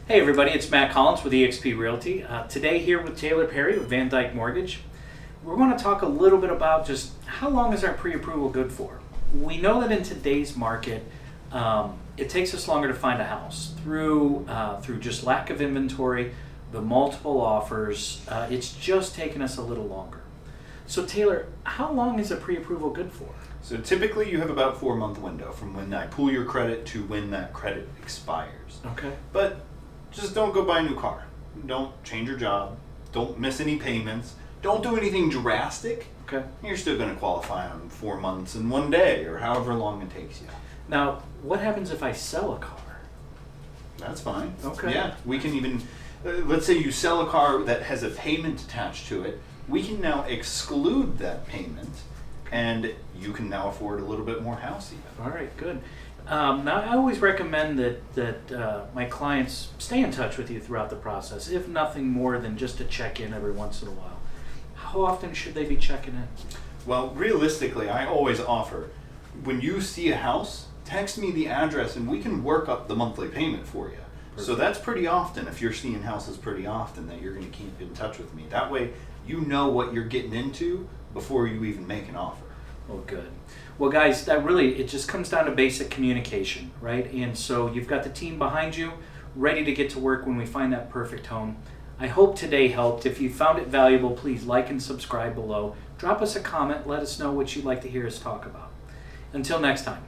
Hey everybody, it's Matt Collins with eXp Realty. Today here with Taylor Perry with Van Dyke Mortgage. We're going to talk a little bit about just how long is our pre-approval good for. We know that in today's market, it takes us longer to find a house through just lack of inventory, the multiple offers. It's just taken us a little longer. So Taylor, how long is a pre-approval good for? So typically you have about a 4-month window from when I pull your credit to when that credit expires. Okay. But just don't go buy a new car. Don't change your job. Don't miss any payments. Don't do anything drastic. Okay. You're still going to qualify on 4 months and 1 day or however long it takes you. Now, what happens if I sell a car? That's fine. Okay. Yeah, we can even, let's say you sell a car that has a payment attached to it. We can now exclude that payment and you can now afford a little bit more house even. All right, good. Now, I always recommend that my clients stay in touch with you throughout the process, if nothing more than just to check in every once in a while. How often should they be checking in? Well, realistically, I always offer, when you see a house, text me the address and we can work up the monthly payment for you. So that's pretty often, if you're seeing houses pretty often, that you're going to keep in touch with me. That way, you know what you're getting into before you even make an offer. Oh, good. Well, guys, it just comes down to basic communication, right? And so you've got the team behind you, ready to get to work when we find that perfect home. I hope today helped. If you found it valuable, please like and subscribe below. Drop us a comment. Let us know what you'd like to hear us talk about. Until next time.